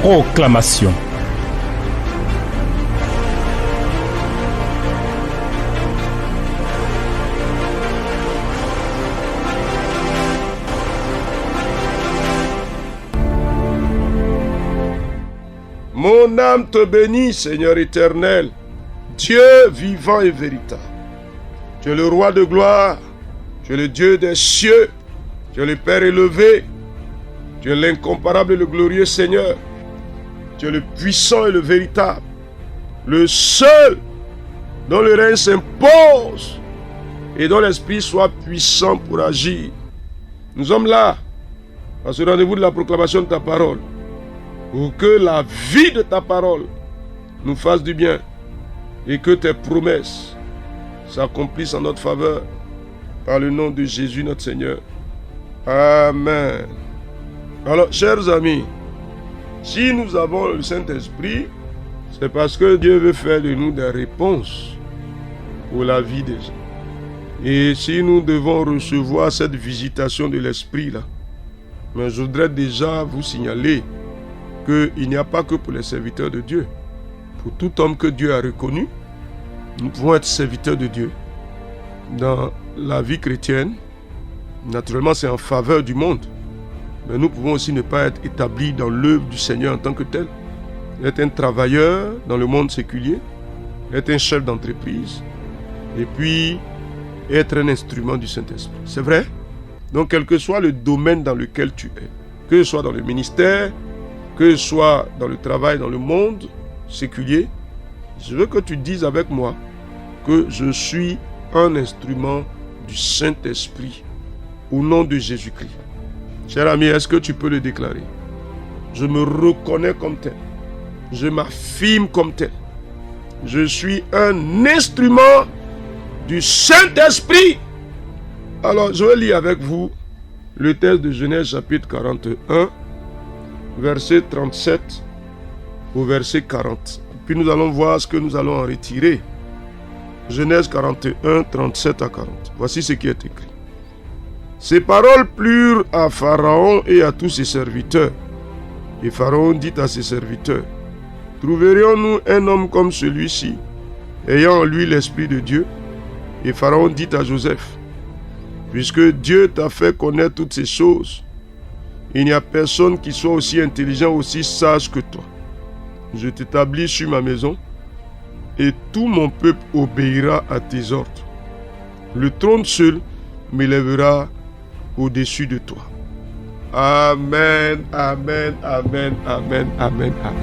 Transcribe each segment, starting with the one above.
Proclamation. Mon âme te bénit, Seigneur éternel, Dieu vivant et véritable. Tu es le roi de gloire, tu es le Dieu des cieux, tu es le Père élevé, tu es l'incomparable et le glorieux Seigneur, tu es le puissant et le véritable, le seul dont le règne s'impose et dont l'Esprit soit puissant pour agir. Nous sommes là, à ce rendez-vous de la proclamation de ta parole, pour que la vie de ta parole nous fasse du bien et que tes promesses s'accomplissent en notre faveur par le nom de Jésus notre Seigneur. Amen. Alors, chers amis, si nous avons le Saint-Esprit, c'est parce que Dieu veut faire de nous des réponses pour la vie des gens. Et si nous devons recevoir cette visitation de l'Esprit là, mais je voudrais déjà vous signaler qu'il n'y a pas que pour les serviteurs de Dieu. Pour tout homme que Dieu a reconnu, nous pouvons être serviteurs de Dieu. Dans la vie chrétienne, naturellement c'est en faveur du monde. Mais nous pouvons aussi ne pas être établis dans l'œuvre du Seigneur en tant que tel. Être un travailleur dans le monde séculier, être un chef d'entreprise, et puis être un instrument du Saint-Esprit. C'est vrai? Donc quel que soit le domaine dans lequel tu es, que ce soit dans le ministère, que ce soit dans le travail, dans le monde séculier, je veux que tu dises avec moi que je suis un instrument du Saint-Esprit au nom de Jésus-Christ. Cher ami, est-ce que tu peux le déclarer? Je me reconnais comme tel. Je m'affirme comme tel. Je suis un instrument du Saint-Esprit. Alors, je vais lire avec vous le texte de Genèse chapitre 41, verset 37 au verset 40. Puis nous allons voir ce que nous allons en retirer. Genèse 41, 37 à 40. Voici ce qui est écrit. Ces paroles plurent à Pharaon et à tous ses serviteurs. Et Pharaon dit à ses serviteurs, trouverions-nous un homme comme celui-ci, ayant en lui l'Esprit de Dieu? Et Pharaon dit à Joseph, puisque Dieu t'a fait connaître toutes ces choses, il n'y a personne qui soit aussi intelligent, aussi sage que toi. Je t'établis sur ma maison, et tout mon peuple obéira à tes ordres. Le trône seul m'élèvera au-dessus de toi. Amen, amen, amen, amen, amen, amen.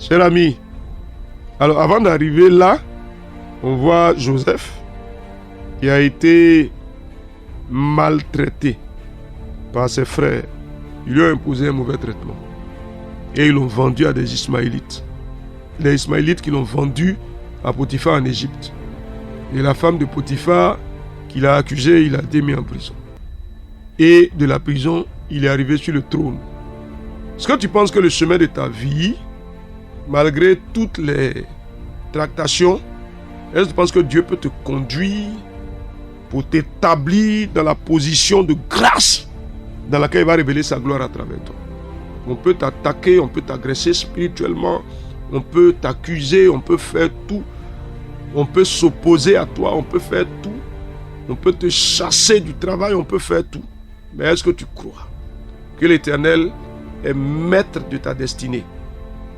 Cher ami, alors avant d'arriver là, on voit Joseph qui a été maltraité par ses frères. Ils lui ont imposé un mauvais traitement. Et ils l'ont vendu à des Ismaélites. Les Ismaélites qui l'ont vendu à Potiphar en Égypte. Et la femme de Potiphar qui l'a accusé, il a été mis en prison. Et de la prison, il est arrivé sur le trône. Est-ce que tu penses que le chemin de ta vie, malgré toutes les tractations, est-ce que tu penses que Dieu peut te conduire pour t'établir dans la position de grâce dans laquelle il va révéler sa gloire à travers toi? On peut t'attaquer, on peut t'agresser spirituellement, on peut t'accuser, on peut faire tout, on peut s'opposer à toi, on peut faire tout, on peut te chasser du travail, on peut faire tout. Mais est-ce que tu crois que l'Éternel est maître de ta destinée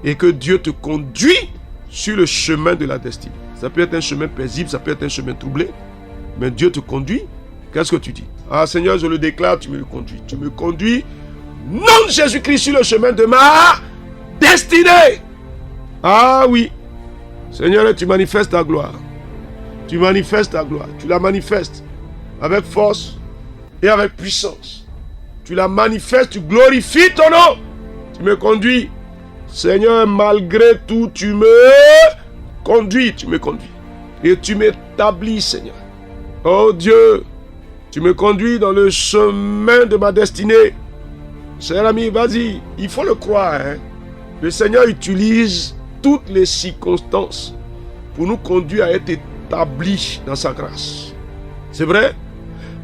et que Dieu te conduit sur le chemin de la destinée? Ça peut être un chemin paisible, ça peut être un chemin troublé, mais Dieu te conduit. Qu'est-ce que tu dis? Ah Seigneur, je le déclare, tu me conduis. Tu me conduis, nom de Jésus-Christ, sur le chemin de ma destinée. Ah oui. Seigneur, tu manifestes ta gloire. Tu manifestes ta gloire. Tu la manifestes avec force et avec puissance. Tu la manifestes, tu glorifies ton nom. Tu me conduis. Seigneur, malgré tout, tu me conduis. Tu me conduis. Et tu m'établis, Seigneur. Oh Dieu, tu me conduis dans le chemin de ma destinée. Cher ami, vas-y, il faut le croire. Hein? Le Seigneur utilise toutes les circonstances pour nous conduire à être établis dans sa grâce. C'est vrai?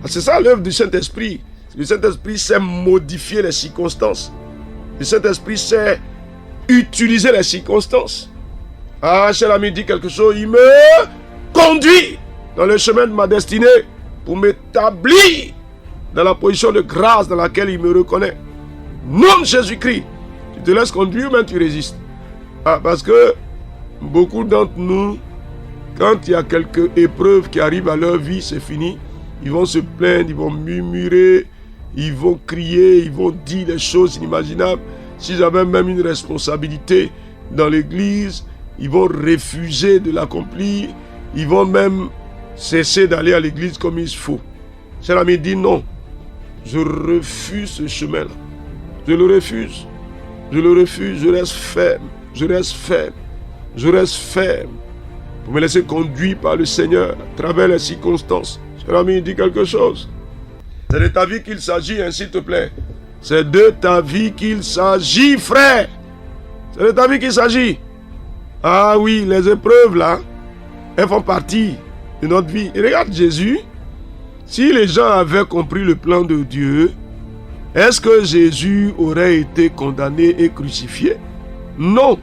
C'est ça l'œuvre du Saint-Esprit. Le Saint-Esprit sait modifier les circonstances. Le Saint-Esprit sait utiliser les circonstances. Ah, cher ami, dit quelque chose. Il me conduit dans le chemin de ma destinée pour m'établir dans la position de grâce dans laquelle il me reconnaît. Nom de Jésus-Christ. Tu te laisses conduire ou même tu résistes? Ah, parce que beaucoup d'entre nous, quand il y a quelques épreuves qui arrivent à leur vie, c'est fini. Ils vont se plaindre, ils vont murmurer, ils vont crier, ils vont dire des choses inimaginables. S'ils avaient même une responsabilité dans l'église, ils vont refuser de l'accomplir. Ils vont même cesser d'aller à l'église comme il faut. Cher ami, dit non. Je refuse ce chemin-là. Je le refuse. Je le refuse. Je reste ferme. Je reste ferme. Je reste ferme. Pour me laisser conduire par le Seigneur à travers les circonstances. Cher ami, dit quelque chose. C'est de ta vie qu'il s'agit, hein, s'il te plaît. C'est de ta vie qu'il s'agit, frère. C'est de ta vie qu'il s'agit. Ah oui, les épreuves là, elles font partie de notre vie. Et regarde Jésus. Si les gens avaient compris le plan de Dieu, est-ce que Jésus aurait été condamné et crucifié? Non.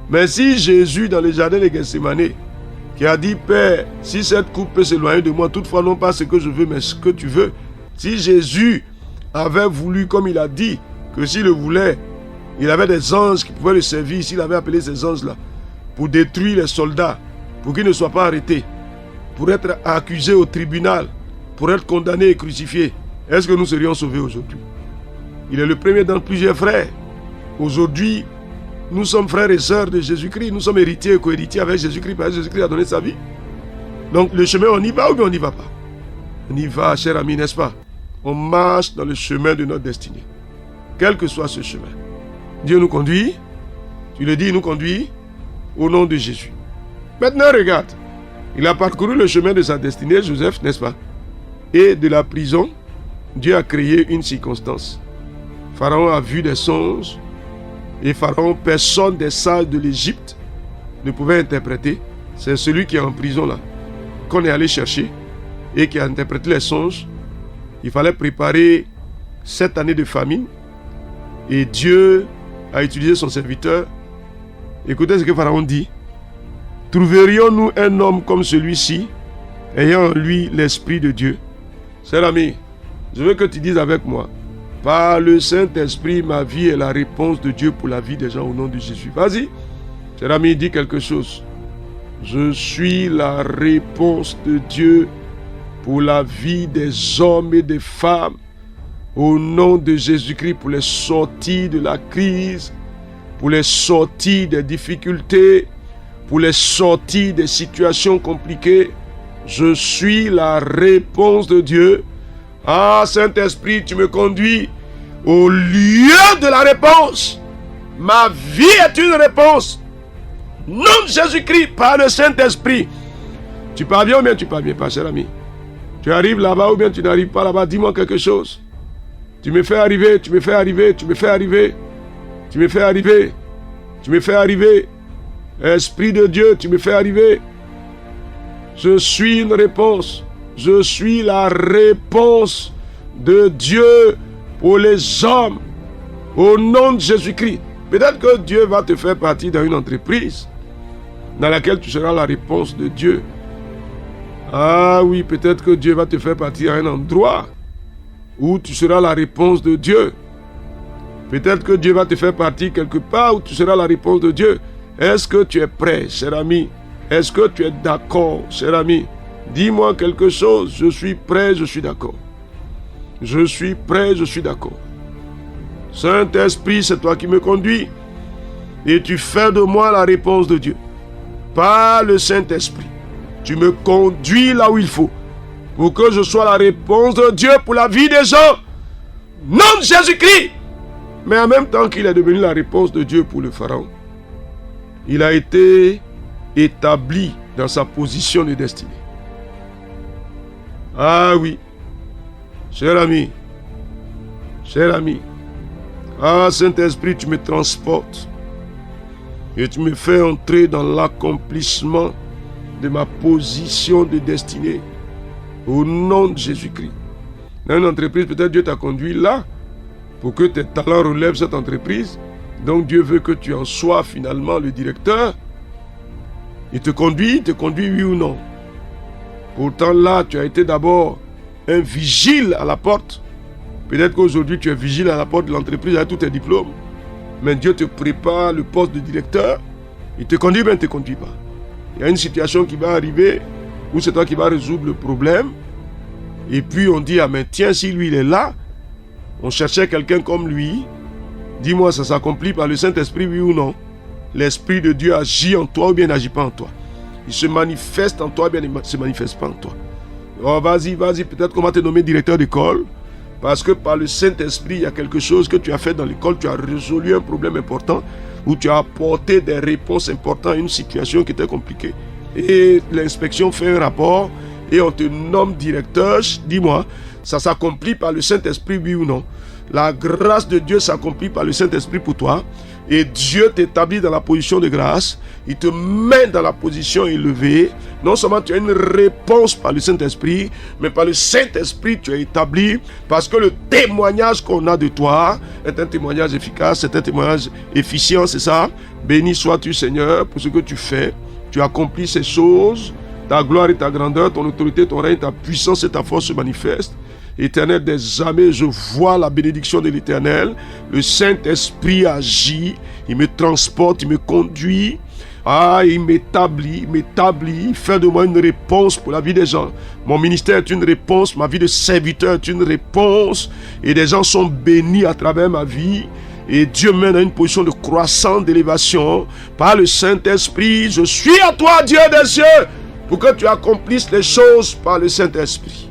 Mais si Jésus, dans le jardin de Gethsémani, qui a dit, Père, si cette coupe peut s'éloigner de moi, toutefois non pas ce que je veux, mais ce que tu veux. Si Jésus avait voulu, comme il a dit, que s'il le voulait, il avait des anges qui pouvaient le servir, s'il avait appelé ces anges-là, pour détruire les soldats, pour qu'ils ne soient pas arrêtés, pour être accusés au tribunal, pour être condamnés et crucifiés, est-ce que nous serions sauvés aujourd'hui? Il est le premier dans plusieurs frères. Aujourd'hui, nous sommes frères et sœurs de Jésus-Christ. Nous sommes héritiers et co-héritiers avec Jésus-Christ parce que Jésus-Christ a donné sa vie. Donc le chemin, on y va ou bien on n'y va pas? On y va, cher ami, n'est-ce pas? On marche dans le chemin de notre destinée. Quel que soit ce chemin. Dieu nous conduit. Tu le dis, il nous conduit au nom de Jésus. Maintenant, regarde. Il a parcouru le chemin de sa destinée, Joseph, n'est-ce pas? Et de la prison, Dieu a créé une circonstance. Pharaon a vu des songes. Et Pharaon, personne des sages de l'Égypte ne pouvait interpréter. C'est celui qui est en prison là, qu'on est allé chercher et qui a interprété les songes. Il fallait préparer 7 années de famine. Et Dieu a utilisé son serviteur. Écoutez ce que Pharaon dit. Trouverions-nous un homme comme celui-ci, ayant en lui l'Esprit de Dieu? Cher ami, je veux que tu dises avec moi. Par le Saint-Esprit, ma vie est la réponse de Dieu pour la vie des gens au nom de Jésus. Vas-y. Cher ami, dis quelque chose. Je suis la réponse de Dieu pour la vie des hommes et des femmes au nom de Jésus-Christ, pour les sorties de la crise, pour les sorties des difficultés, pour les sorties des situations compliquées. Je suis la réponse de Dieu. Ah, Saint-Esprit, tu me conduis au lieu de la réponse. Ma vie est une réponse. Nom de Jésus-Christ, par le Saint-Esprit. Tu parviens ou bien tu ne parviens pas, cher ami? Tu arrives là-bas ou bien tu n'arrives pas là-bas? Dis-moi quelque chose. Tu me fais arriver, tu me fais arriver, tu me fais arriver. Tu me fais arriver. Tu me fais arriver. Esprit de Dieu, tu me fais arriver. Je suis une réponse. Je suis la réponse de Dieu pour les hommes. Au nom de Jésus-Christ. Peut-être que Dieu va te faire partie dans une entreprise dans laquelle tu seras la réponse de Dieu. Ah oui, peut-être que Dieu va te faire partie à un endroit où tu seras la réponse de Dieu. Peut-être que Dieu va te faire partie quelque part où tu seras la réponse de Dieu. Est-ce que tu es prêt, cher ami? Est-ce que tu es d'accord, cher ami? Dis-moi quelque chose. Je suis prêt, je suis d'accord. Je suis prêt, je suis d'accord. Saint-Esprit, c'est toi qui me conduis. Et tu fais de moi la réponse de Dieu. Par le Saint-Esprit, tu me conduis là où il faut. Pour que je sois la réponse de Dieu pour la vie des gens. Nom de Jésus-Christ. Mais en même temps qu'il est devenu la réponse de Dieu pour le Pharaon, il a été établi dans sa position de destinée. Ah oui, cher ami, cher ami. Ah Saint-Esprit, tu me transportes Et tu me fais entrer dans l'accomplissement de ma position de destinée. Au nom de Jésus-Christ. Dans une entreprise, peut-être Dieu t'a conduit là pour que tes talents relèvent cette entreprise. Donc Dieu veut que tu en sois finalement le directeur. Il te conduit oui ou non. Pourtant là, tu as été d'abord un vigile à la porte. Peut-être qu'aujourd'hui, tu es vigile à la porte de l'entreprise avec tous tes diplômes. Mais Dieu te prépare le poste de directeur. Il te conduit, mais il ne te conduit pas. Il y a une situation qui va arriver où c'est toi qui vas résoudre le problème. Et puis on dit, ah mais tiens, si lui il est là, on cherchait quelqu'un comme lui. Dis-moi, ça s'accomplit par le Saint-Esprit, oui ou non? L'Esprit de Dieu agit en toi ou bien n'agit pas en toi? Il se manifeste en toi ou bien il ne se manifeste pas en toi? Oh, vas-y, peut-être qu'on va te nommer directeur d'école. Parce que par le Saint-Esprit, il y a quelque chose que tu as fait dans l'école. Tu as résolu un problème important. Ou tu as apporté des réponses importantes à une situation qui était compliquée. Et l'inspection fait un rapport. Et on te nomme directeur. Dis-moi, ça s'accomplit par le Saint-Esprit, oui ou non? La grâce de Dieu s'accomplit par le Saint-Esprit pour toi. Et Dieu t'établit dans la position de grâce. Il te met dans la position élevée. Non seulement tu as une réponse par le Saint-Esprit, mais par le Saint-Esprit tu es établi. Parce que le témoignage qu'on a de toi est un témoignage efficace, c'est un témoignage efficient, c'est ça. Béni sois-tu Seigneur pour ce que tu fais. Tu accomplis ces choses. Ta gloire et ta grandeur, ton autorité, ton règne, ta puissance et ta force se manifestent. Éternel des armées, je vois la bénédiction de l'Éternel. Le Saint-Esprit agit, il me transporte, il me conduit. Il m'établit, il fait de moi une réponse pour la vie des gens. Mon ministère est une réponse, ma vie de serviteur est une réponse. Et des gens sont bénis à travers ma vie. Et Dieu mène à une position de croissance, d'élévation. Par le Saint-Esprit, je suis à toi, Dieu des cieux, pour que tu accomplisses les choses par le Saint-Esprit.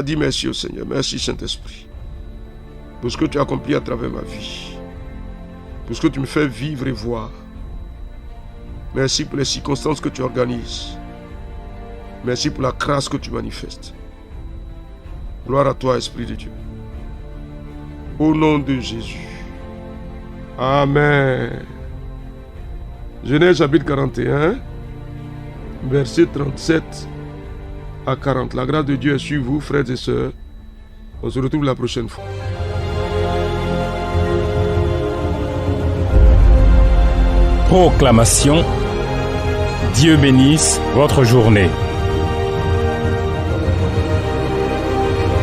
Dis merci au Seigneur. Merci Saint-Esprit. Pour ce que tu as accompli à travers ma vie. Pour ce que tu me fais vivre et voir. Merci pour les circonstances que tu organises. Merci pour la grâce que tu manifestes. Gloire à toi, Esprit de Dieu. Au nom de Jésus. Amen. Genèse chapitre 41, verset 37 à 40. La grâce de Dieu est sur vous, frères et sœurs. On se retrouve la prochaine fois. Proclamation. Dieu bénisse votre journée.